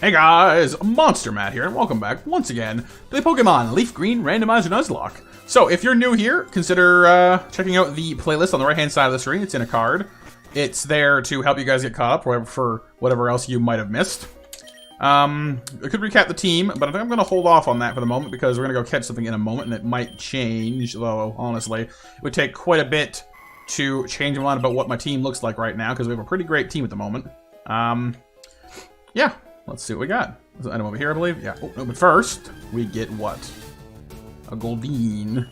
Hey guys, MonsterMatt here, and welcome back once again to the Pokemon Leaf Green RANDOMIZER Nuzlocke. So, if you're new here, consider checking out the playlist on the right-hand side of the screen. It's in a card. It's there to help you guys get caught up for whatever else you might have missed. I could recap the team, but I think I'm going to hold off on that for the moment because we're going to go catch something in a moment, and it might change, though, honestly. It would take quite a bit to change a lot about what my team looks like right now, because we have a pretty great team at the moment. Yeah. Let's see what we got. There's an item over here, I believe. Yeah. Oh, no, but first, we get what? A Goldeen.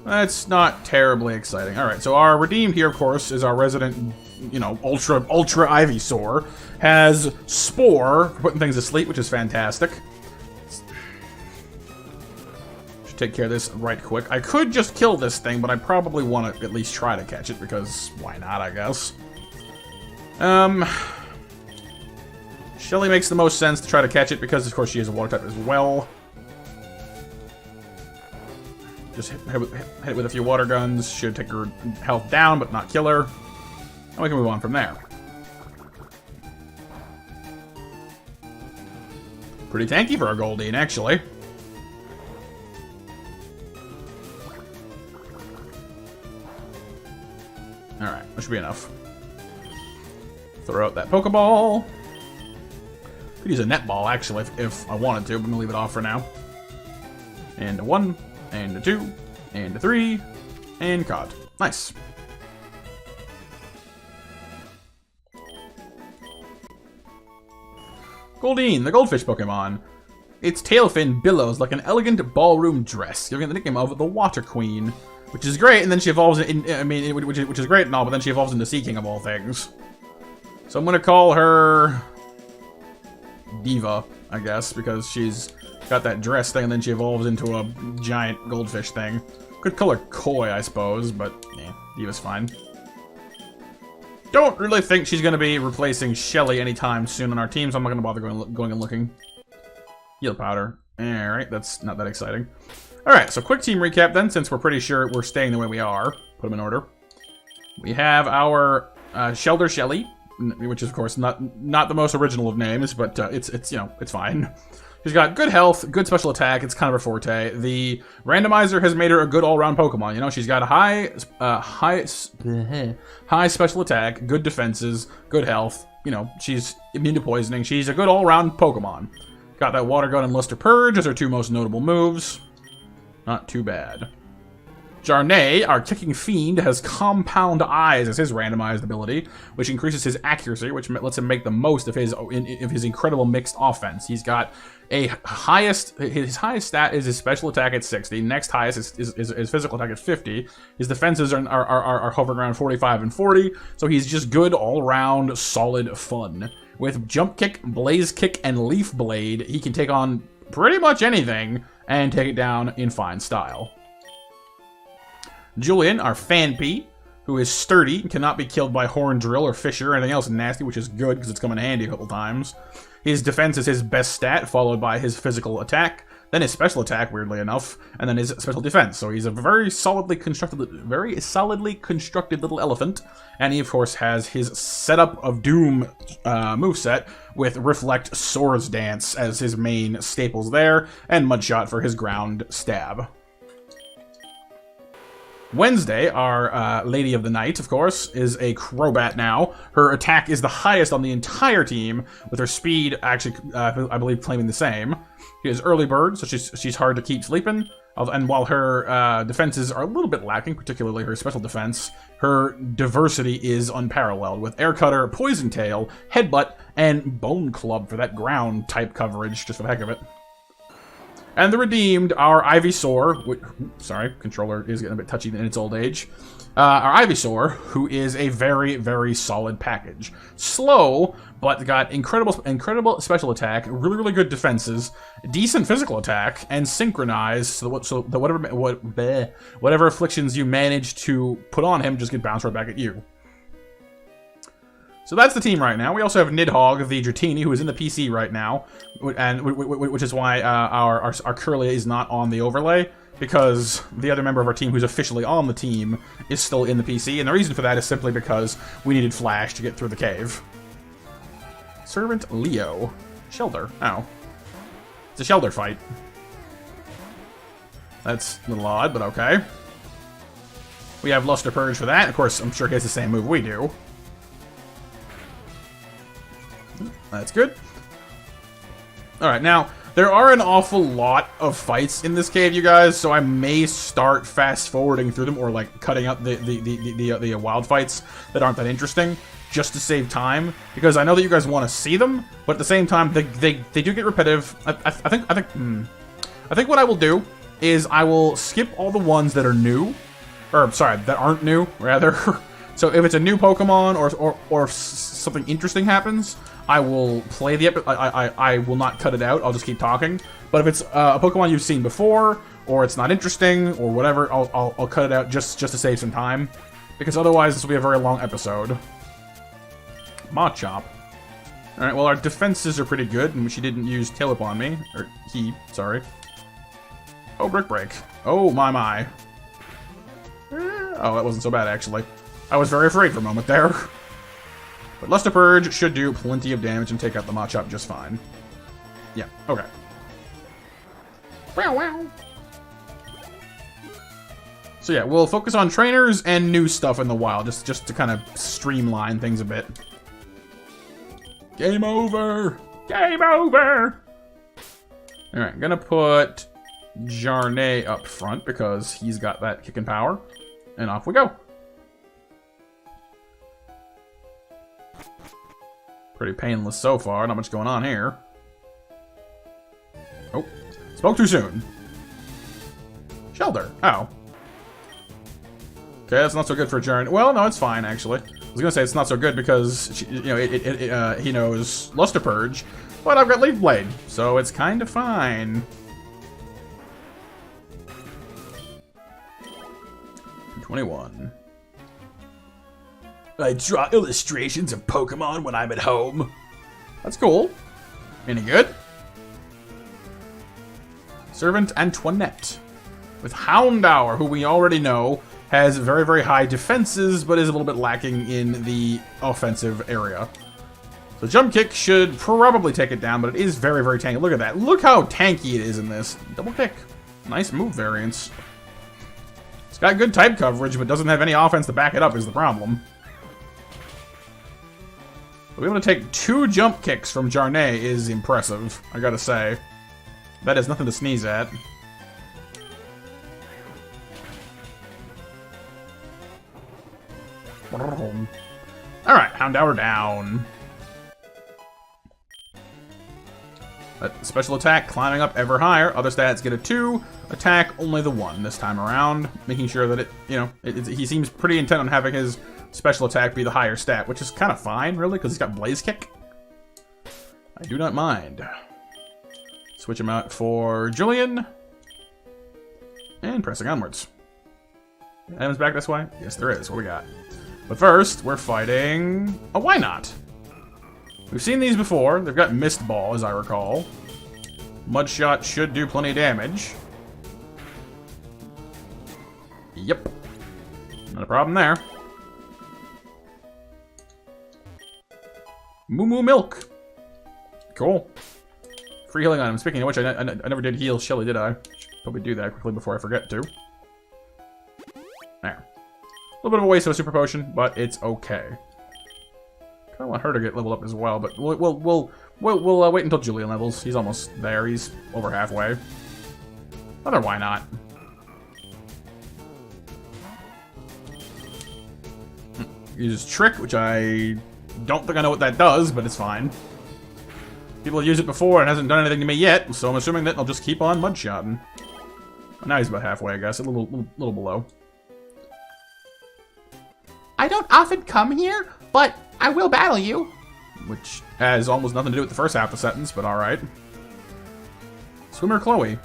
That's not terribly exciting. Alright, so our redeemed here, of course, is our resident, you know, ultra Ivysaur. Has Spore for putting things to sleep, which is fantastic. Should take care of this right quick. I could just kill this thing, but I probably want to at least try to catch it, because why not, I guess. Shelly makes the most sense to try to catch it because, of course, she is a water type as well. Just hit it with a few water guns. Should take her health down, but not kill her. And we can move on from there. Pretty tanky for a Goldeen, actually. Alright, that should be enough. Throw out that Pokeball. Could use a netball, actually, if I wanted to, but I'm gonna leave it off for now. And a 1, and a 2, and a 3, and caught. Nice. Goldeen, the goldfish Pokemon. Its tail fin billows like an elegant ballroom dress, giving it the nickname of the Water Queen, which is great. And then she evolves which is great and all, but then she evolves into Sea King of all things. So I'm gonna call her Diva, I guess, because she's got that dress thing and then she evolves into a giant goldfish thing. Could call her Koi, I suppose, but yeah, Diva's fine. Don't really think she's going to be replacing Shelly anytime soon on our team, so I'm not going to bother going and looking. Heal powder. Alright, that's not that exciting. Alright, so quick team recap then, since we're pretty sure we're staying the way we are. Put them in order. We have our Shelter Shelly, which is, of course, not the most original of names, but it's you know, it's fine. She's got good health, good special attack. It's kind of her forte. The randomizer has made her a good all-around Pokemon. You know, she's got a high special attack, good defenses, good health. You know, she's immune to poisoning. She's a good all-around Pokemon. Got that Water Gun and Luster Purge as her two most notable moves. Not too bad. Jarnay, our Kicking Fiend, has Compound Eyes as his randomized ability, which increases his accuracy, which lets him make the most of his incredible mixed offense. He's got his highest stat is his special attack at 60. Next highest is his physical attack at 50. His defenses are hovering around 45 and 40, so he's just good all-around solid fun. With Jump Kick, Blaze Kick, and Leaf Blade, he can take on pretty much anything and take it down in fine style. Julian, our Fanpy, who is sturdy and cannot be killed by Horn Drill or Fisher or anything else nasty, which is good because it's come in handy a couple times. His defense is his best stat, followed by his physical attack, then his special attack, weirdly enough, and then his special defense. So he's a very solidly constructed little elephant, and he, of course, has his Setup of Doom moveset with Reflect Swords Dance as his main staples there, and Mudshot for his ground stab. Wednesday, our Lady of the Night, of course, is a Crobat now. Her attack is the highest on the entire team, with her speed actually, I believe, claiming the same. She has Early Bird, so she's hard to keep sleeping. And while her defenses are a little bit lacking, particularly her special defense, her diversity is unparalleled, with Air Cutter, Poison Tail, Headbutt, and Bone Club for that ground type coverage, just for the heck of it. And the redeemed, our Ivysaur, sorry, controller is getting a bit touchy in its old age. Our Ivysaur, who is a very, very solid package. Slow, but got incredible special attack, really good defenses, decent physical attack, and synchronized, so that whatever afflictions you manage to put on him just get bounced right back at you. So that's the team right now. We also have Nidhogg, the Dratini, who is in the PC right now, and which is why our Curlia is not on the overlay, because the other member of our team who's officially on the team is still in the PC, and the reason for that is simply because we needed Flash to get through the cave. Servant Leo. Shelter. Oh. It's a shelter fight. That's a little odd, but okay. We have Luster Purge for that. Of course, I'm sure he has the same move we do. That's good. Alright, now, there are an awful lot of fights in this cave, you guys, so I may start fast-forwarding through them, or, like, cutting out the wild fights that aren't that interesting, just to save time, because I know that you guys want to see them, but at the same time, they do get repetitive. I think what I will do is I will skip all the ones that are new, or, sorry, that aren't new, rather. So if it's a new Pokemon, or something interesting happens, I will play the episode. I will not cut it out. I'll just keep talking. But if it's a Pokemon you've seen before, or it's not interesting, or whatever, I'll cut it out just to save some time, because otherwise this will be a very long episode. Machop. All right. Well, our defenses are pretty good, and she didn't use Tail Whip on me, or he. Sorry. Oh, Brick Break. Oh my. Oh, that wasn't so bad actually. I was very afraid for a moment there. But Luster Purge should do plenty of damage and take out the Machop just fine. Yeah, okay. Wow. So yeah, we'll focus on trainers and new stuff in the wild, just to kind of streamline things a bit. Game over! Game over! Alright, gonna put Jarnay up front because he's got that kicking power. And off we go. Pretty painless so far, not much going on here. Oh, spoke too soon. Shelter. Oh. Okay, that's not so good for Jarn. Well, no, it's fine, actually. I was gonna say it's not so good because, you know, he knows Luster Purge, but I've got Leaf Blade, so it's kind of fine. 21. I draw illustrations of Pokemon when I'm at home. That's cool. Any good? Servant Antoinette. With Houndour, who we already know has very, very high defenses, but is a little bit lacking in the offensive area. So Jump Kick should probably take it down, but it is very, very tanky. Look at that. Look how tanky it is in this. Double Kick. Nice move variance. It's got good type coverage, but doesn't have any offense to back it up is the problem. To be able to take 2 jump kicks from Jarnay is impressive, I gotta say. That is nothing to sneeze at. Alright, Houndour down. Special attack, climbing up ever higher. Other stats get a 2. Attack, only the 1 this time around. Making sure that he seems pretty intent on having his special attack be the higher stat, which is kind of fine, really, because he's got Blaze Kick. I do not mind. Switch him out for Julian. And pressing onwards. Items back this way? Yes, there is. What we got? But first, we're fighting a Wynot. We've seen these before. They've got Mist Ball, as I recall. Mudshot should do plenty of damage. Yep. Not a problem there. Moo Moo Milk. Cool. Free healing item. Speaking of which, I never did heal Shelly, did I? Should probably do that quickly before I forget to. There. A little bit of a waste of a super potion, but it's okay. Kind of want her to get leveled up as well, but we'll wait until Julian levels. He's almost there. He's over halfway. Other why not? Uses Trick, which I don't think I know what that does, but it's fine. People have used it before and it hasn't done anything to me yet, so I'm assuming that I'll just keep on mudshotting. Now he's about halfway, I guess. A little below. I don't often come here, but I will battle you. Which has almost nothing to do with the first half of the sentence, but alright. Swimmer Chloe.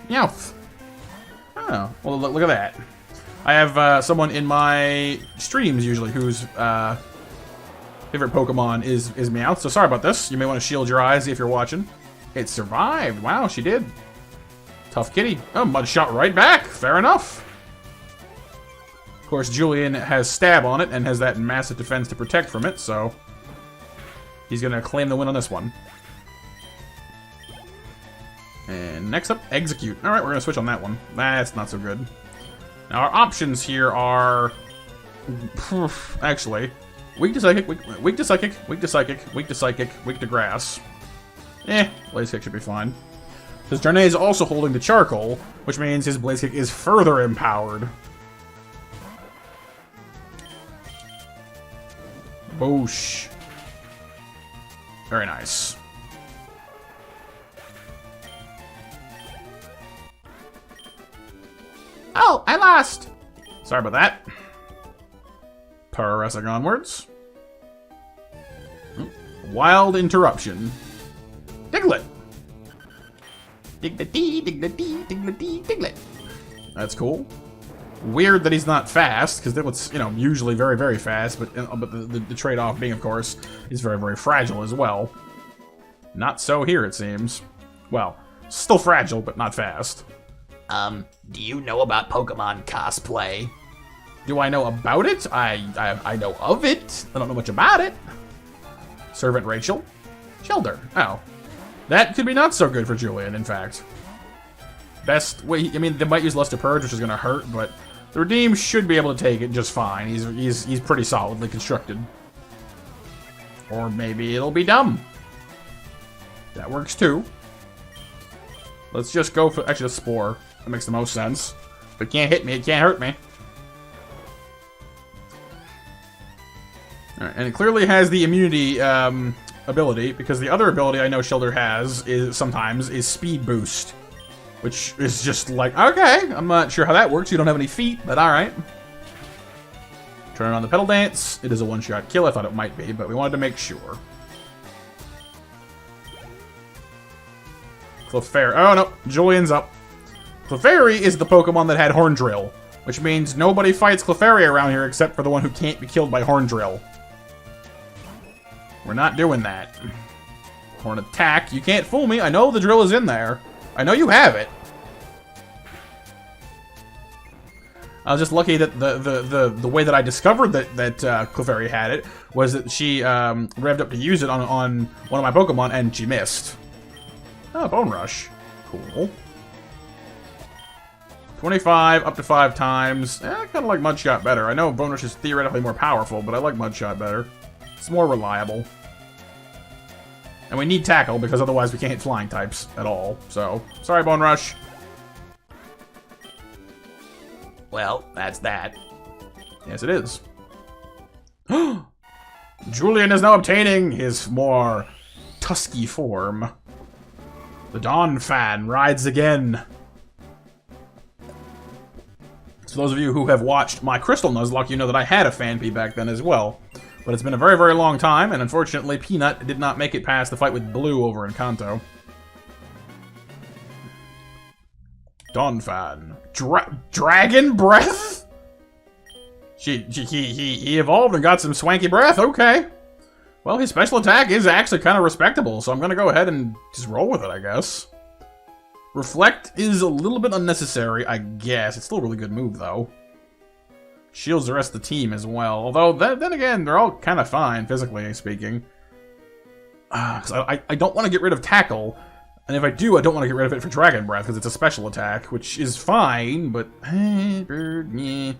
Meowth. Oh, well, look at that. I have someone in my streams usually whose favorite Pokemon is Meowth, so sorry about this. You may want to shield your eyes if you're watching. It survived. Wow, she did. Tough kitty. Oh, mud shot right back. Fair enough. Of course, Julian has Stab on it and has that massive defense to protect from it, so He's going to claim the win on this one. And next up, Execute. Alright, we're going to switch on that one. That's not so good. Now, our options here are... actually, weak to Psychic, weak to Psychic, weak to Psychic, weak to Psychic, weak to Grass. Blaze Kick should be fine. Because Darnay is also holding the Charcoal, which means his Blaze Kick is further empowered. Boosh. Very nice. Oh, I lost! Sorry about that. Progressing onwards. Wild Interruption. Diglett! Diglett-dee, Diglett-dee, Diglett-dee, Diglett. That's cool. Weird that he's not fast, because Diglett's, you know, usually very, very fast, but the trade-off being, of course, he's very, very fragile as well. Not so here, it seems. Well, still fragile, but not fast. Do you know about Pokemon cosplay? Do I know about it? I know of it. I don't know much about it. Servant Rachel. Shelter. Oh. That could be not so good for Julian, in fact. Best way, I mean, they might use Luster Purge, which is going to hurt, but the Redeem should be able to take it just fine. He's pretty solidly constructed. Or maybe it'll be dumb. That works too. Let's just go for, actually, a Spore. That makes the most sense. If it can't hit me, it can't hurt me. Alright, and it clearly has the immunity ability, because the other ability I know Shelter has is sometimes Speed Boost. Which is just like, okay, I'm not sure how that works. You don't have any feet, but alright. Turn on the Petal Dance. It is a one-shot kill. I thought it might be, but we wanted to make sure. Clefairy. Oh, no. Julian's up. Clefairy is the Pokemon that had Horn Drill, which means nobody fights Clefairy around here except for the one who can't be killed by Horn Drill. We're not doing that. Horn Attack. You can't fool me. I know the drill is in there. I know you have it. I was just lucky that the way that I discovered that Clefairy had it was that she revved up to use it on one of my Pokemon and she missed. Oh, Bone Rush. Cool. 25 up to 5 times. I kind of like Mudshot better. I know Bone Rush is theoretically more powerful, but I like Mudshot better. It's more reliable. And we need Tackle, because otherwise we can't hit flying types at all. So, sorry, Bone Rush. Well, that's that. Yes, it is. Julian is now obtaining his more tusky form. The Dawn Fan rides again. So those of you who have watched my Crystal Nuzlocke, you know that I had a Fanpy back then as well. But it's been a very, very long time, and unfortunately, Peanut did not make it past the fight with Blue over in Kanto. Donphan. Dragon Breath? He evolved and got some swanky breath, okay. Well, his special attack is actually kind of respectable, so I'm going to go ahead and just roll with it, I guess. Reflect is a little bit unnecessary, I guess. It's still a really good move, though. Shields the rest of the team as well. Although, then again, they're all kind of fine, physically speaking. Because I don't want to get rid of Tackle. And if I do, I don't want to get rid of it for Dragon Breath, because it's a special attack, which is fine, but... yeah.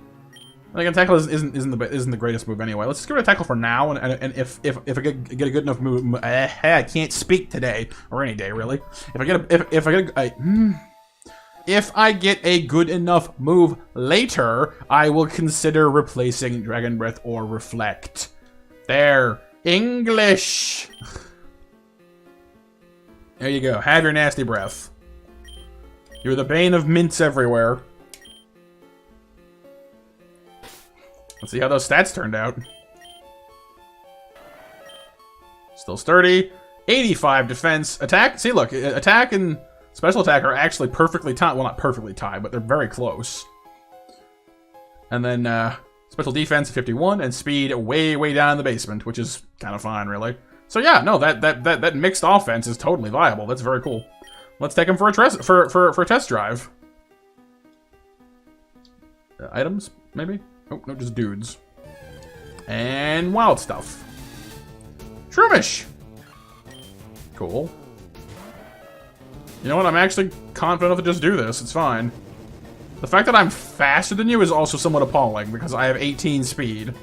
Again, Tackle isn't the greatest move anyway. Let's just get rid of Tackle for now, and if I get a good enough move... I can't speak today, or any day, really. If I get a good enough move later, I will consider replacing Dragon Breath or Reflect. There. English! There you go. Have your nasty breath. You're the bane of mints everywhere. Let's see how those stats turned out. Still sturdy. 85 defense. Attack. See, look. Attack and... Special attack are actually perfectly tied. Well, not perfectly tied, but they're very close. And then special defense 51 and speed way, way down in the basement, which is kind of fine, really. So yeah, no, that mixed offense is totally viable. That's very cool. Let's take him for a test drive. Items, maybe? Oh no, just dudes. And wild stuff. Shroomish. cool. You know what? I'm actually confident enough to just do this. It's fine. The fact that I'm faster than you is also somewhat appalling, because I have 18 speed.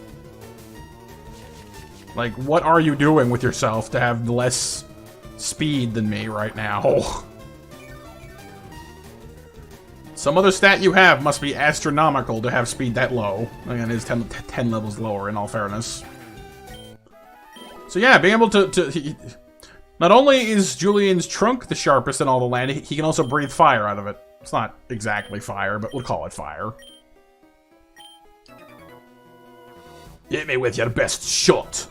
Like, what are you doing with yourself to have less speed than me right now? Some other stat you have must be astronomical to have speed that low. Again, it is 10 levels lower, in all fairness. So yeah, being able to not only is Julian's trunk the sharpest in all the land, he can also breathe fire out of it. It's not exactly fire, but we'll call it fire. Hit me with your best shot.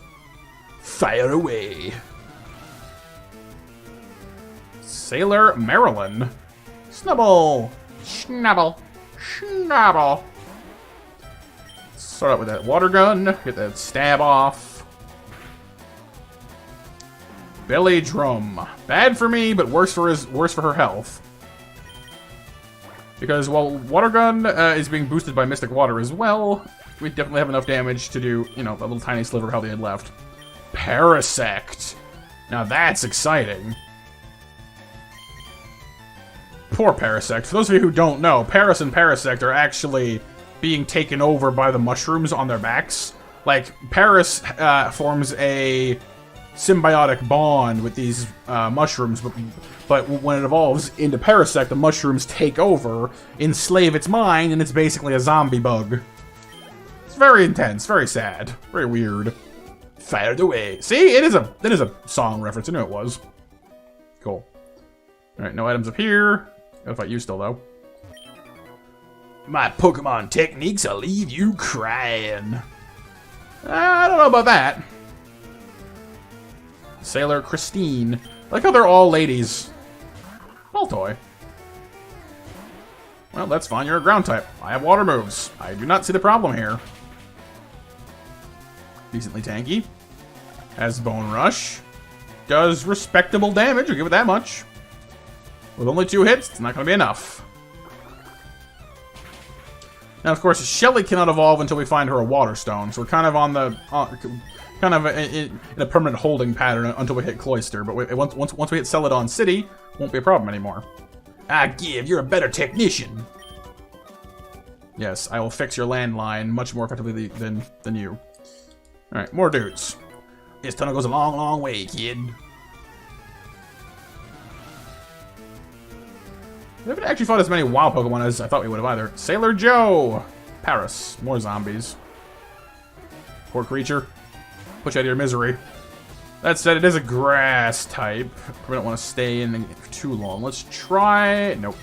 Fire away. Sailor Marilyn. Snubble. Snubble. Snubble. Start out with that water gun. Get that stab off. Belly drum. Bad for me, but worse for her health. Because while water gun is being boosted by Mystic Water as well, we definitely have enough damage to do, you know, a little tiny sliver of health he had left. Parasect. Now that's exciting. Poor Parasect. For those of you who don't know, Paras and Parasect are actually being taken over by the mushrooms on their backs. Like, Paras forms a symbiotic bond with these mushrooms, but when it evolves into Parasect, the mushrooms take over, enslave its mind, and it's basically a zombie bug. It's very intense, very sad, very weird. Fired away. See, it is a song reference. I knew it was. Cool. All right, no items up here. Gotta fight you still though. My Pokemon techniques will leave you crying. I don't know about that. Sailor Christine. I like how they're all ladies. Baltoy. Well, that's fine. You're a ground type. I have water moves. I do not see the problem here. Decently tanky. Has Bone Rush. Does respectable damage. I'll give it that much. With only 2 hits, it's not going to be enough. Now, of course, Shelly cannot evolve until we find her a Water Stone, so we're kind of on the... kind of in a permanent holding pattern until we hit Cloyster, but once we hit Celadon City, won't be a problem anymore. You're a better technician. Yes, I will fix your landline much more effectively than you. Alright, more dudes. This tunnel goes a long, long way, kid. We haven't actually fought as many wild Pokemon as I thought we would have either. Sailor Joe! Paris. More zombies. Poor creature. Push out of your misery. That said, it is a grass type. We don't want to stay in for too long. Let's try... Nope.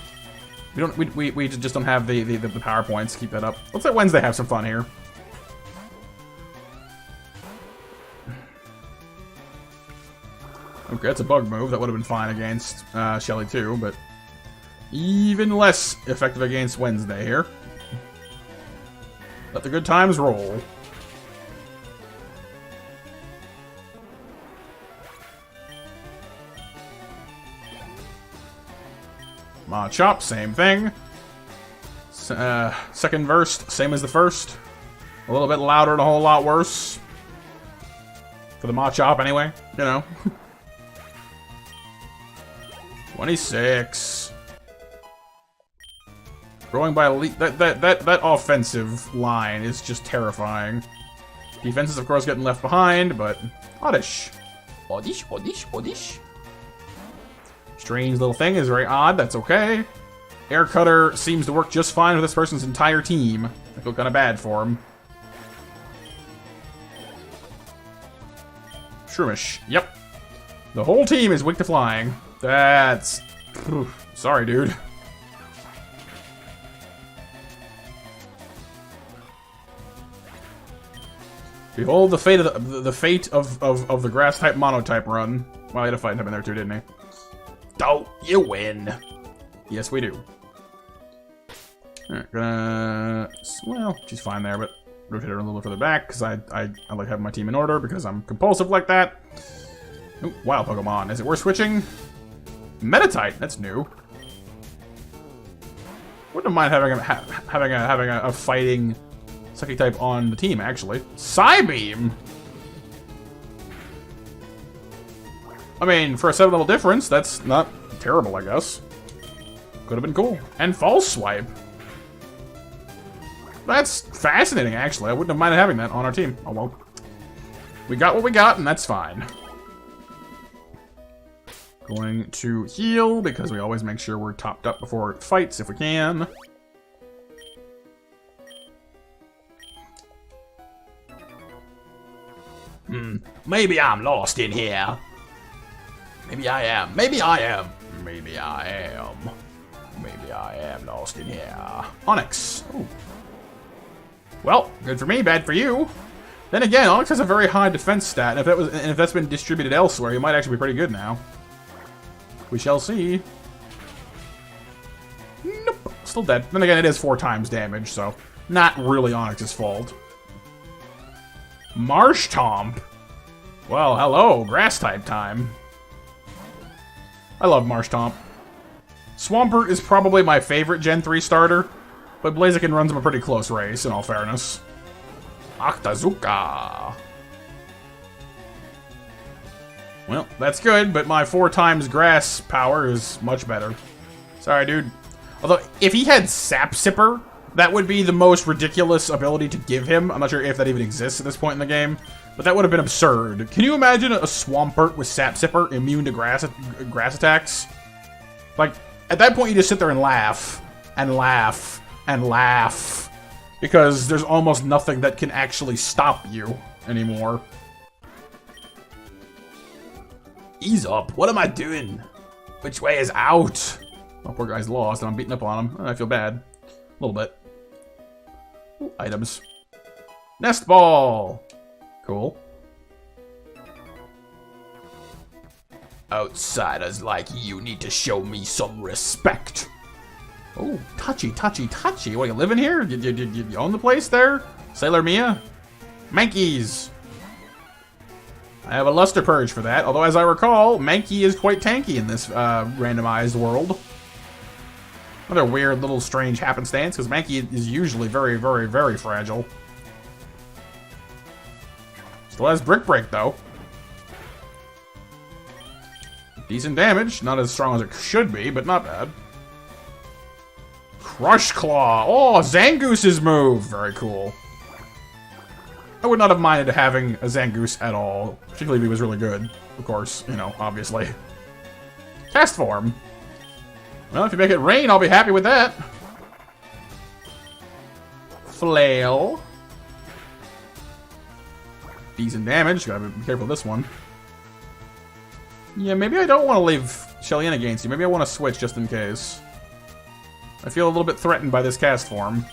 We just don't have the power points. Keep that up. Let's let Wednesday have some fun here. Okay, that's a bug move. That would have been fine against Shelly too, but even less effective against Wednesday here. Let the good times roll. Machop, same thing. Second verse, same as the first. A little bit louder and a whole lot worse. For the Machop, anyway. You know. 26. Growing by that offensive line is just terrifying. Defense is, of course, getting left behind, but oddish. Oddish, oddish, oddish. Strange little thing is very odd. That's okay. Air Cutter seems to work just fine with this person's entire team. I feel kind of bad for him. Shroomish. Yep. The whole team is weak to flying. That's... Oof. Sorry, dude. Behold the fate of the fate of the grass type monotype run. Well, he had a fight type in there too, didn't he? Don't you win? Yes, we do. Alright, gonna... Well, she's fine there, but rotate her a little further back, because I like having my team in order, because I'm compulsive like that. Ooh, wild Pokemon. Is it worth switching? Metatite, that's new. Wouldn't mind having a fighting Psychic type on the team, actually. Psybeam! I mean, for a 7-level difference, that's not terrible, I guess. Could have been cool. And false swipe. That's fascinating, actually. I wouldn't have minded having that on our team. Oh, well. We got what we got, and that's fine. Going to heal, because we always make sure we're topped up before it fights, if we can. Maybe I'm lost in here. Maybe I am. Maybe I am. Maybe I am. Maybe I am lost in here. Onyx. Ooh. Well, good for me, bad for you. Then again, Onyx has a very high defense stat, and if that's been distributed elsewhere, he might actually be pretty good now. We shall see. Nope. Still dead. Then again, it is 4 times damage, so not really Onyx's fault. Marsh Tomp. Well, hello, grass type time. I love Marsh Tomp. Swampert is probably my favorite Gen 3 starter, but Blaziken runs him a pretty close race, in all fairness. Octazooka. Well, that's good, but my 4 times grass power is much better. Sorry, dude. Although, if he had Sap Sipper, that would be the most ridiculous ability to give him. I'm not sure if that even exists at this point in the game, but that would have been absurd. Can you imagine a Swampert with Sap Sipper immune to grass attacks? Like, at that point you just sit there and laugh, and laugh, and laugh, because there's almost nothing that can actually stop you anymore. Ease up. What am I doing? Which way is out? Oh, poor guy's lost, and I'm beating up on him. I feel bad. A little bit. Ooh, items. Nest ball! Cool. Outsiders like you need to show me some respect. Oh, touchy, touchy, touchy. What, you living here? You own the place there? Sailor Mia? Mankeys! I have a Luster Purge for that, although as I recall, Mankey is quite tanky in this randomized world. Another weird little strange happenstance, because Mankey is usually very, very, very fragile. Still has Brick Break, though. Decent damage, not as strong as it should be, but not bad. Crush Claw! Oh, Zangoose's move! Very cool. I would not have minded having a Zangoose at all, particularly if he was really good. Of course, you know, obviously. Cast Form. Well, if you make it rain, I'll be happy with that. Flail. Decent damage. Gotta be careful with this one. Yeah, maybe I don't want to leave Shelly in against you. Maybe I want to switch just in case. I feel a little bit threatened by this cast form.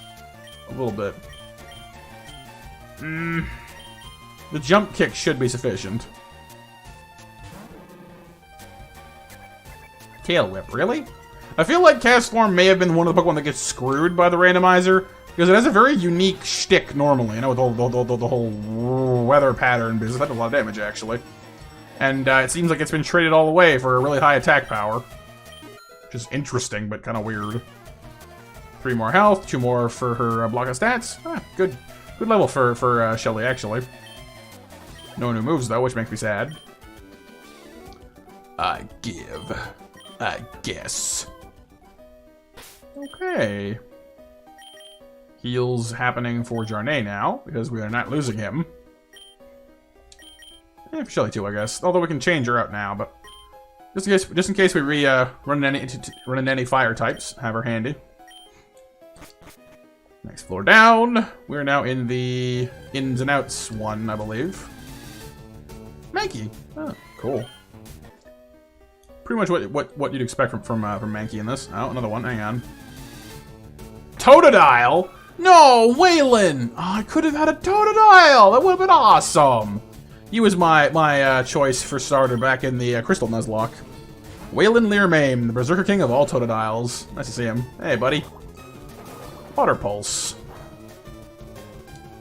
A little bit. The jump kick should be sufficient. Tail Whip, really? I feel like Cast Form may have been one of the Pokemon that gets screwed by the randomizer, because it has a very unique shtick normally, you know, with the whole weather pattern business. That does a lot of damage, actually. And it seems like it's been traded all the way for a really high attack power. Which is interesting, but kind of weird. 3 more health, 2 more for her block of stats. Ah, good level for Shelly, actually. No new moves, though, which makes me sad. I guess. Okay. Heals happening for Jarnay now, because we are not losing him. For Shelly too, I guess. Although we can change her out now, but just in case we run into any fire types, have her handy. Next floor down. We're now in the ins and outs one, I believe. Mankey. Oh, cool. Pretty much what you'd expect from Mankey in this. Oh, another one. Hang on. Totodile? No, Waylon! Oh, I could have had a Totodile! That would have been awesome! He was my choice for starter back in the Crystal Nuzlocke. Waylon Learmame, the Berserker King of all Totodiles. Nice to see him. Hey, buddy. Water Pulse.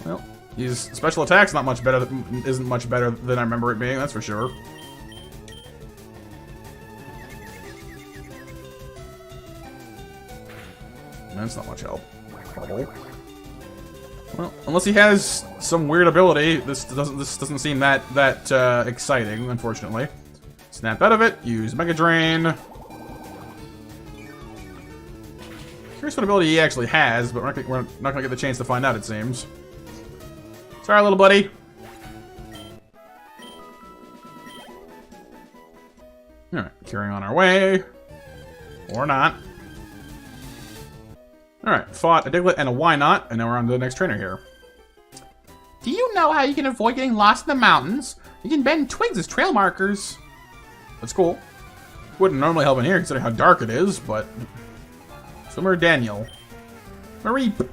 Well, his special attack's not much better. Isn't much better than I remember it being. That's for sure. That's not much help. Bubble. Well, unless he has some weird ability, this doesn't seem that exciting, unfortunately. Snap out of it. Use Mega Drain. Curious what ability he actually has, but we're not gonna get the chance to find out, it seems. Sorry, little buddy. Alright, carrying on our way. Or not. Alright, fought a Diglett and a Why Not, and now we're on to the next trainer here. Do you know how you can avoid getting lost in the mountains? You can bend twigs as trail markers. That's cool. Wouldn't normally help in here considering how dark it is, but... Swimmer Daniel. Mareep!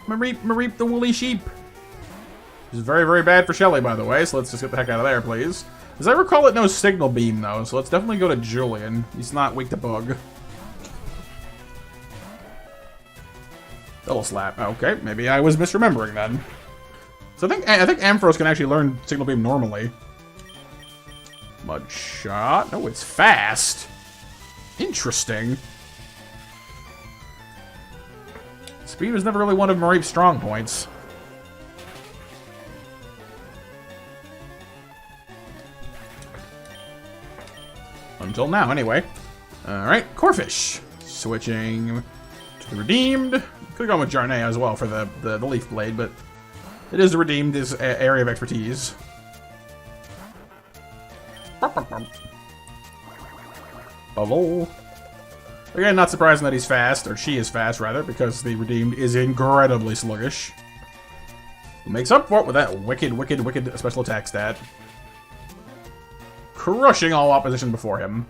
Mareep the woolly sheep! Which is very, very bad for Shelly, by the way, so let's just get the heck out of there, please. As I recall, it knows Signal Beam, though, so let's definitely go to Julian. He's not weak to Bug. Double Slap. Okay, maybe I was misremembering then. So I think Ampharos can actually learn Signal Beam normally. Mud Shot. No, it's fast. Interesting. Speed was never really one of Mareep's strong points. Until now, anyway. Alright, Corphish. Switching to the Redeemed. Could've gone with Jarnay as well for the Leaf Blade, but it is the Redeemed, his area of expertise. Bubble. Again, not surprising that he's fast, or she is fast, rather, because the Redeemed is incredibly sluggish. Who makes up for it with that wicked special attack stat. Crushing all opposition before him.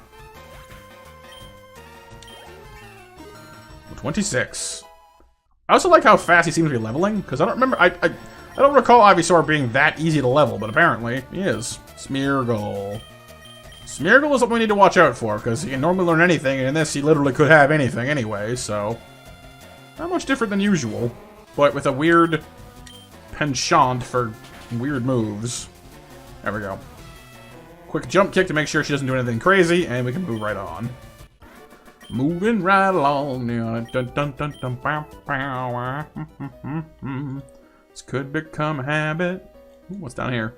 26. I also like how fast he seems to be leveling, because I don't remember, I don't recall Ivysaur being that easy to level, but apparently he is. Smeargle. Smeargle is something we need to watch out for, because he can normally learn anything, and in this he literally could have anything anyway, so... Not much different than usual, but with a weird penchant for weird moves. There we go. Quick jump kick to make sure she doesn't do anything crazy, and we can move right on. Moving right along. Dun, dun, dun, dun, bow, bow. This could become a habit. Ooh, what's down here?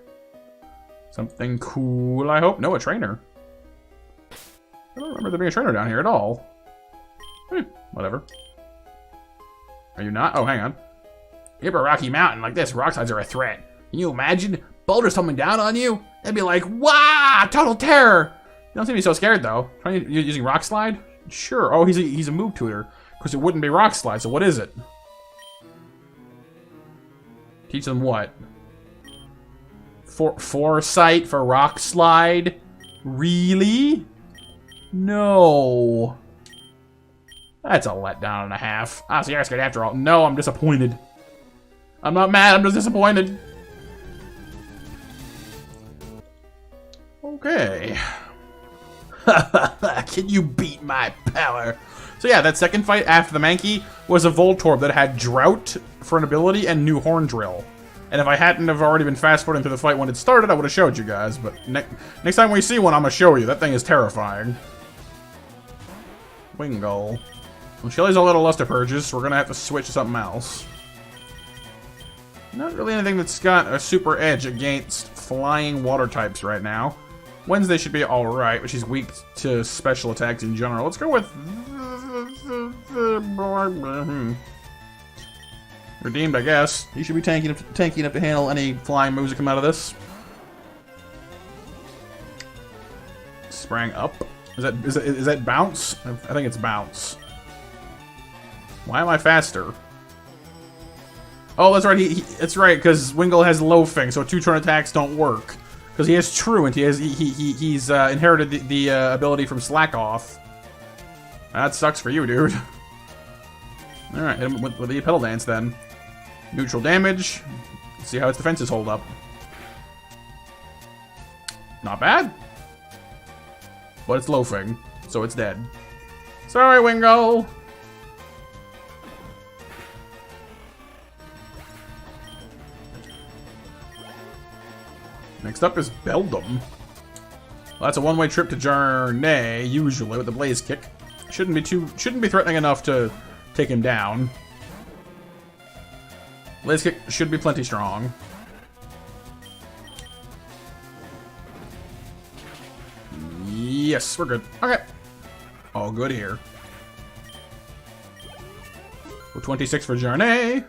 Something cool, I hope. No, a trainer. I don't remember there being a trainer down here at all. Whatever. Are you not? Oh, hang on. You're up a rocky mountain like this. Rock slides are a threat. Can you imagine boulders coming down on you? They'd be like, wow, total terror. You don't seem to be so scared, though. Trying using Rock Slide? Sure. Oh, he's a move tutor. Because it wouldn't be Rock Slide, so what is it? Teach them what? Foresight for Rock Slide? Really? No. That's a letdown and a half. Ah, so you're scared after all. No, I'm disappointed. I'm not mad, I'm just disappointed. Okay. Can you beat my power? So yeah, that second fight after the Mankey was a Voltorb that had Drought for an ability and New Horn Drill. And if I hadn't have already been fast-forwarding through the fight when it started, I would have showed you guys. But next time we see one, I'm going to show you. That thing is terrifying. Wingull. Well, Shelly's a little Luster Purges, so we're going to have to switch to something else. Not really anything that's got a super edge against flying water types right now. Wednesday should be alright, but she's weak to special attacks in general. Let's go with... Redeemed, I guess. He should be tanky enough to handle any flying moves that come out of this. Sprang up. Is that bounce? I think it's bounce. Why am I faster? Oh, that's right. That's right, because Wingull has loafing, so two-turn attacks don't work. Because he has Truant. He's inherited the ability from Slack Off. That sucks for you, dude. All right, hit him with the Petal Dance then. Neutral damage. Let's see how its defenses hold up. Not bad. But it's loafing, so it's dead. Sorry, Wingull. Next up is Beldum. Well, that's a one-way trip to Jarnay, usually, with the Blaze Kick. Shouldn't be threatening enough to take him down. Blaze Kick should be plenty strong. Yes, we're good. Okay. All good here. We're 26 for Jarnay.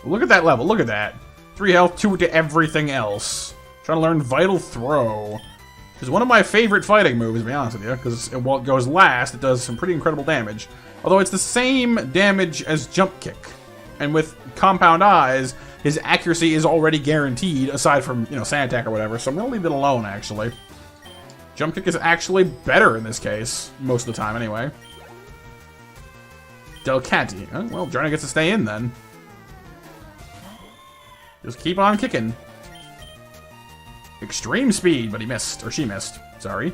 Look at that level. Look at that. 3 health, 2 to everything else. Trying to learn Vital Throw. Which is one of my favorite fighting moves, to be honest with you. Because while it goes last, it does some pretty incredible damage. Although it's the same damage as Jump Kick. And with Compound Eyes, his accuracy is already guaranteed, aside from, you know, Sand Attack or whatever. So I'm going to leave it alone, actually. Jump Kick is actually better in this case. Most of the time, anyway. Delcatty. Oh, well, Jarnay gets to stay in, then. Just keep on kicking. Extreme speed, but he missed. Or she missed. Sorry.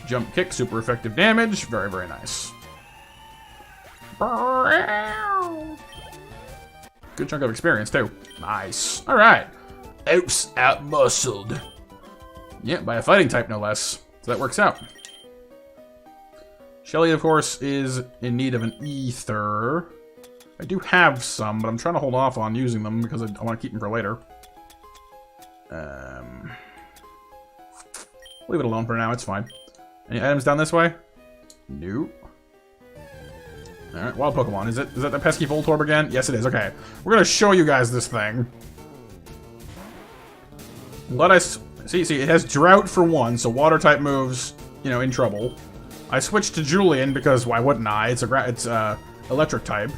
Jump Kick, super effective damage. Very, very nice. Good chunk of experience, too. Nice. Alright. Oops, out-muscled. Yeah, by a fighting type, no less. So that works out. Shelly, of course, is in need of an ether. I do have some, but I'm trying to hold off on using them because I want to keep them for later. Leave it alone for now, it's fine. Any items down this way? Nope. Alright, wild Pokemon. Is that the pesky Voltorb again? Yes, it is. Okay. We're gonna show you guys this thing. Let us... See, it has Drought for 1, so water-type moves, you know, in trouble. I switched to Julian because why wouldn't I? It's electric type.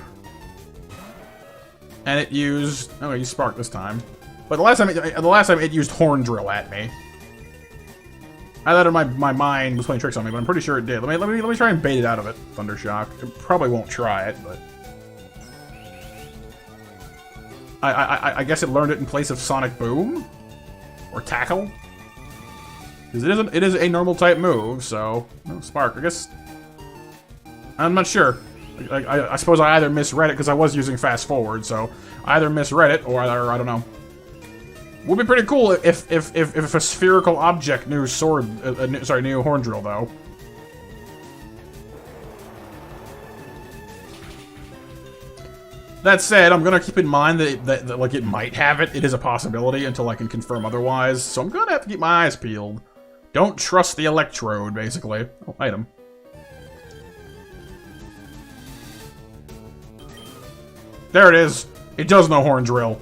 And it used... Oh, it used Spark this time. But the last time it used Horn Drill at me. I thought my mind was playing tricks on me, but I'm pretty sure it did. Let me try and bait it out of it. Thundershock. It probably won't try it, but I guess it learned it in place of Sonic Boom or Tackle. Because it is a normal type move, so no, Spark. I guess I'm not sure. I suppose I either misread it because I was using Fast Forward, so I either misread it or I don't know. Would be pretty cool if a spherical object knew knew Horn Drill, though. That said, I'm gonna keep in mind that like it might have it. It is a possibility until I can confirm otherwise. So I'm gonna have to keep my eyes peeled. Don't trust the electrode, basically. Oh, item. There it is. It does know Horn Drill.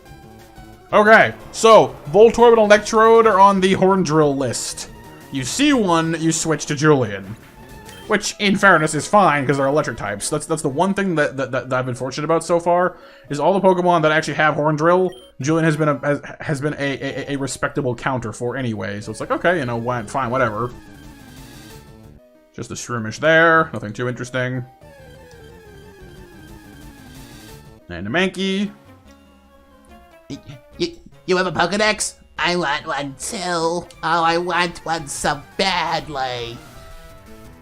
Okay, so Voltorb and Electrode are on the Horn Drill list. You see one, you switch to Julian. Which, in fairness, is fine, because they're electric types. That's the one thing that I've been fortunate about so far, is all the Pokemon that actually have Horn Drill, Julian has been a respectable counter for anyway. So it's like, okay, you know, fine, whatever. Just a Shroomish there, nothing too interesting. And a Mankey. You have a Pokedex? I want one too. Oh, I want one so badly.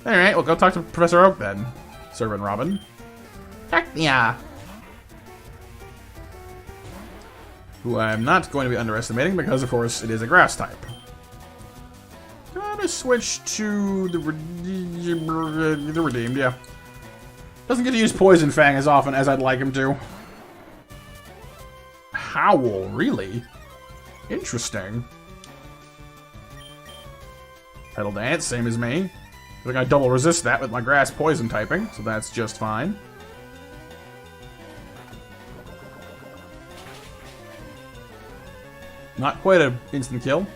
Alright, well go talk to Professor Oak then, Servant Robin. Heck yeah. Who I'm not going to be underestimating because, of course, it is a grass type. Gonna switch to the Redeemed, yeah. Doesn't get to use Poison Fang as often as I'd like him to. Howl, really? Interesting. Petal Dance, same as me. I think I double resist that with my grass poison typing, so that's just fine. Not quite an instant kill.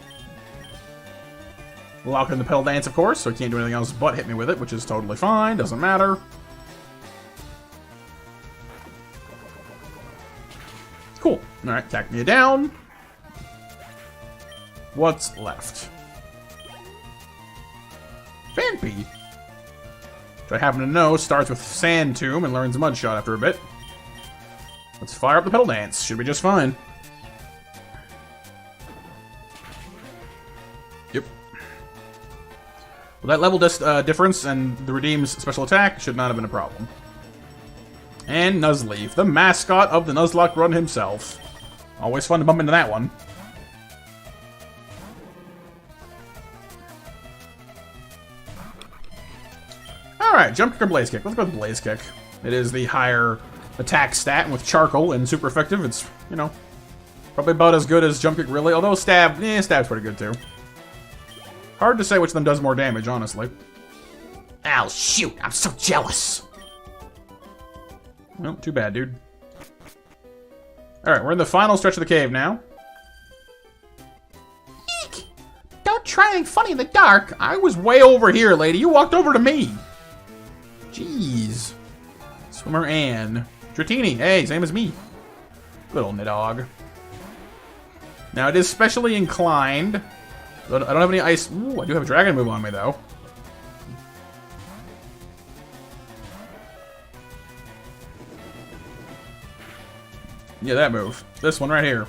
Lock in the Petal Dance, of course, so he can't do anything else but hit me with it, which is totally fine, doesn't matter. Cool. Alright, attack me down. What's left? Phanpy, which I happen to know starts with Sand Tomb and learns Mud Shot after a bit. Let's fire up the Petal Dance. Should be just fine. Yep. Well, that level difference and the Redeem's special attack should not have been a problem. And Nuzleaf, the mascot of the Nuzlocke run himself. Always fun to bump into that one. Alright, Jump Kick or Blaze Kick? Let's go with Blaze Kick. It is the higher attack stat, and with Charcoal and super effective, it's, you know, probably about as good as Jump Kick, really. Although Stab's pretty good, too. Hard to say which of them does more damage, honestly. Oh, shoot. I'm so jealous. Well, too bad, dude. Alright, we're in the final stretch of the cave now. Eek! Don't try anything funny in the dark. I was way over here, lady. You walked over to me. Jeez. Swimmer Ann. Dratini. Hey, same as me. Good old Nidhogg. Now, it is specially inclined. I don't have any ice. Ooh, I do have a dragon move on me, though. Yeah, that move. This one right here.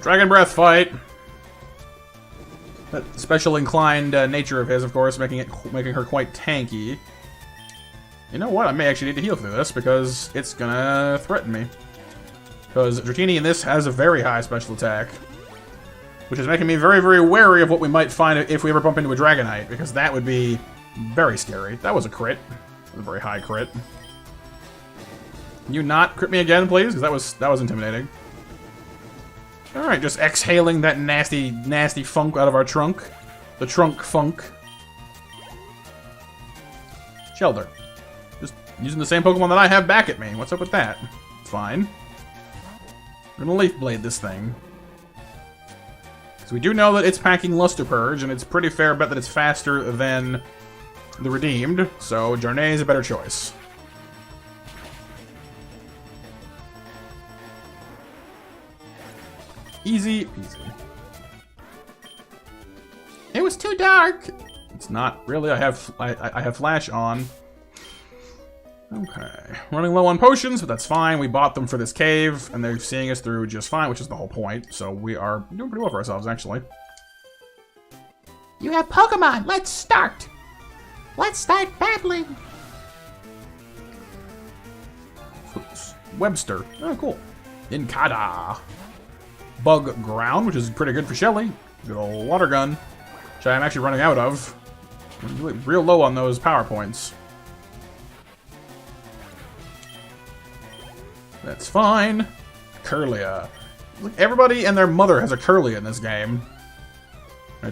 Dragon Breath fight. That special inclined nature of his, of course, making her quite tanky. You know what? I may actually need to heal through this because it's gonna threaten me. Because Dratini in this has a very high special attack, which is making me very, very wary of what we might find if we ever bump into a Dragonite, because that would be very scary. That was a crit. That was a very high crit. Can you not crit me again, please? Because that was intimidating. Alright, just exhaling that nasty, nasty funk out of our trunk. The trunk funk. Shelter. Just using the same Pokemon that I have back at me. What's up with that? It's fine. We're gonna Leaf Blade this thing. Because we do know that it's packing Luster Purge, and it's pretty fair bet that it's faster than the Redeemed, so Jarnay is a better choice. Easy peasy. It was too dark. It's not really. I have Flash on. Okay. Running low on potions, but that's fine. We bought them for this cave, and they're seeing us through just fine, which is the whole point. So we are doing pretty well for ourselves, actually. You have Pokemon. Let's start. Let's start battling. Webster. Oh, cool. Inkada. Bug Ground, which is pretty good for Shelly. Good old Water Gun, which I'm actually running out of. I'm really real low on those power points. That's fine. Curlia. Look, everybody and their mother has a Curlia in this game.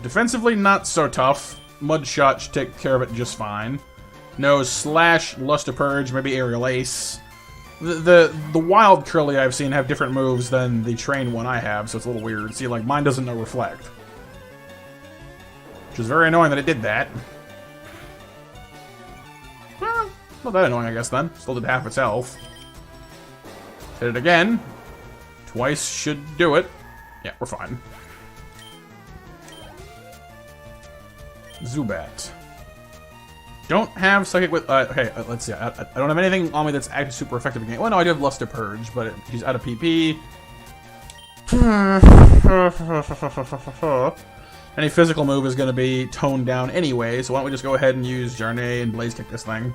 Defensively, not so tough. Mudshot should take care of it just fine. No Slash, Luster Purge, maybe Aerial Ace. The wild Curly I've seen have different moves than the trained one I have, so it's a little weird. See, like, mine doesn't know Reflect. Which is very annoying that it did that. Well, not that annoying, I guess, then. Still did half its health. Hit it again. Twice should do it. Yeah, we're fine. Zubat. Don't have Psychic with... okay, let's see. I don't have anything on me that's actually super effective in the game. Well, no, I do have Luster Purge, but she's out of PP. Any physical move is going to be toned down anyway, so why don't we just go ahead and use Jarnay and Blaze Kick this thing.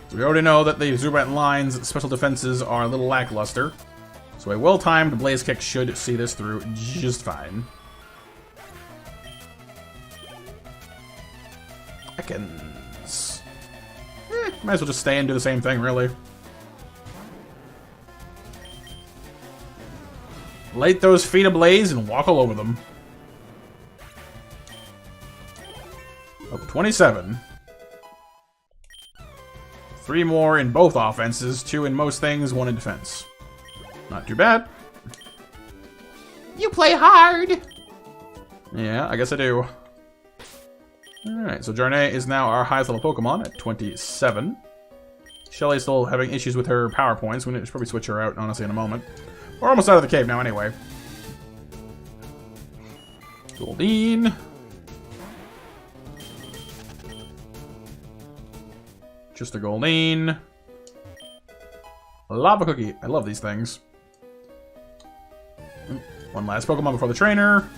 So we already know that the Zubat line's special defenses are a little lackluster. So a well-timed Blaze Kick should see this through just fine. Ekans. Might as well just stay and do the same thing, really. Light those feet ablaze and walk all over them. Oh, 27. 3 more in both offenses, 2 in most things, 1 in defense. Not too bad. You play hard. Yeah, I guess I do. Alright, so Jarnay is now our highest level Pokemon at 27. Shelly's still having issues with her power points. We should probably switch her out, honestly, in a moment. We're almost out of the cave now, anyway. Goldeen. Just a Goldeen. Lava Cookie. I love these things. One last Pokemon before the trainer.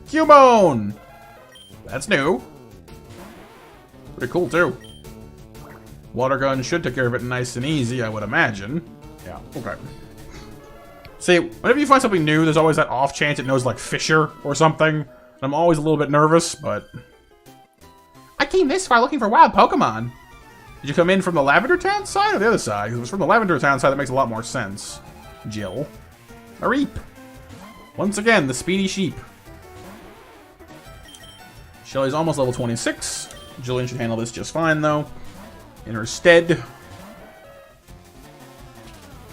Cubone! That's new. Pretty cool, too. Water Gun should take care of it nice and easy, I would imagine. Yeah, okay. See, whenever you find something new, there's always that off chance it knows, like, Fisher or something. And I'm always a little bit nervous, but... I came this far looking for wild Pokemon. Did you come in from the Lavender Town side or the other side? Because if it's from the Lavender Town side, that makes a lot more sense. Jill. A Reap. Once again, the speedy sheep. Shelly's almost level 26. Jillian should handle this just fine, though. In her stead.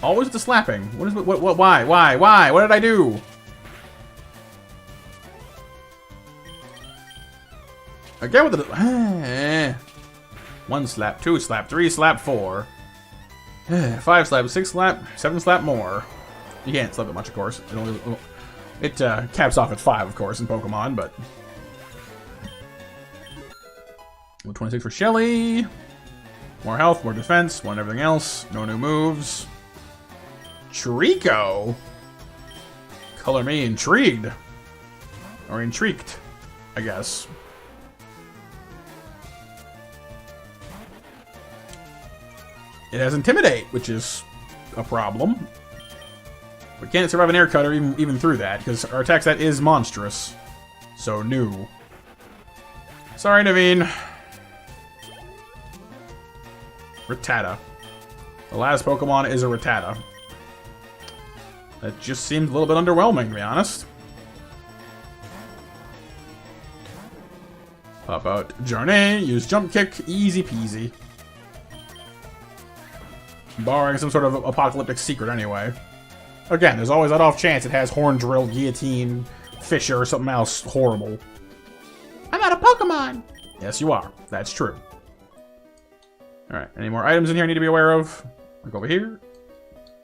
Always the slapping. What is what why? What did I do? Again with the 1 slap, 2 slap, 3 slap, 4. 5 slap, 6 slap, 7 slap more. You can't slap it much, of course. It caps off at 5, of course, in Pokemon, but 26 for Shelly. More health, more defense, more everything else. No new moves. Trico? Color me intrigued. Or intrigued, I guess. It has Intimidate, which is a problem. We can't survive an air cutter even through that, because our attack stat is monstrous. So new. Sorry, Naveen. Rattata. The last Pokemon is a Rattata. That just seems a little bit underwhelming, to be honest. Pop out Journey, use Jump Kick, easy peasy. Barring some sort of apocalyptic secret anyway. Again, there's always that off chance it has Horn Drill, Guillotine, Fisher, or something else horrible. I'm out of Pokemon! Yes, you are. That's true. Alright, any more items in here I need to be aware of? Like over here?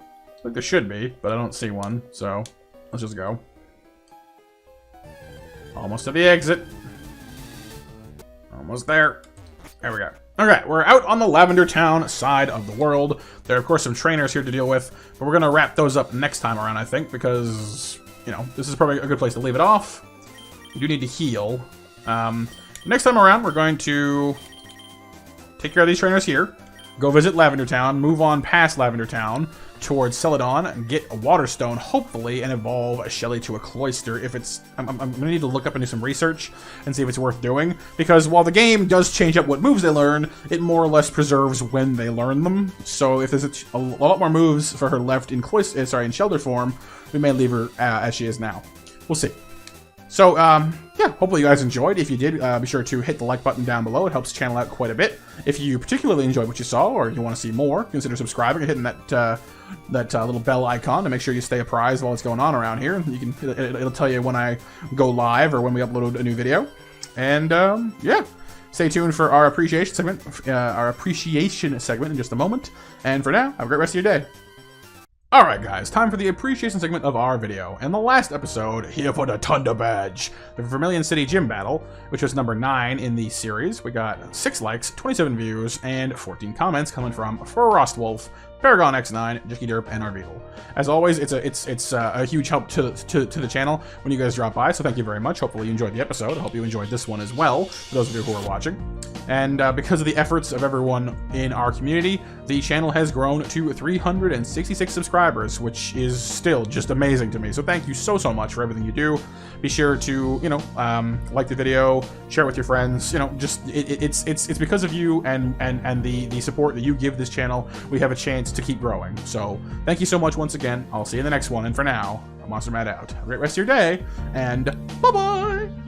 I think there should be, but I don't see one, so let's just go. Almost to the exit. Almost there. There we go. Okay, we're out on the Lavender Town side of the world. There are, of course, some trainers here to deal with, but we're going to wrap those up next time around, I think, because, you know, this is probably a good place to leave it off. We do need to heal. Next time around, we're going to take care of these trainers here, go visit Lavender Town, move on past Lavender Town towards Celadon, get a Water Stone, hopefully, and evolve a Shelly to a Cloyster. If it's, I'm gonna need to look up and do some research and see if it's worth doing, because while the game does change up what moves they learn, it more or less preserves when they learn them. So if there's a lot more moves for her left in in Shelter form, we may leave her as she is now. We'll see. So, yeah, hopefully you guys enjoyed. If you did, be sure to hit the like button down below. It helps the channel out quite a bit. If you particularly enjoyed what you saw, or you want to see more, consider subscribing and hitting that little bell icon to make sure you stay apprised of what's going on around here. You can it'll tell you when I go live or when we upload a new video. And yeah, stay tuned for our appreciation segment. In just a moment. And for now, have a great rest of your day. Alright guys, time for the appreciation segment of our video. In the last episode, here for the Thunder Badge, the Vermilion City Gym Battle, which was number 9 in the series. We got 6 likes, 27 views, and 14 comments coming from Frostwolf, Paragon X9, Jicky Derp, and Arveedel. As always, it's a huge help to the channel when you guys drop by, so thank you very much. Hopefully you enjoyed the episode. I hope you enjoyed this one as well, for those of you who are watching. And because of the efforts of everyone in our community, the channel has grown to 366 subscribers, which is still just amazing to me. So thank you so much for everything you do. Be sure to, you know, like the video, share it with your friends. You know, just it's because of you and the support that you give this channel, we have a chance to keep growing. So thank you so much once again. I'll see you in the next one. And for now, MonsterMatt out. Have a great rest of your day, and bye-bye!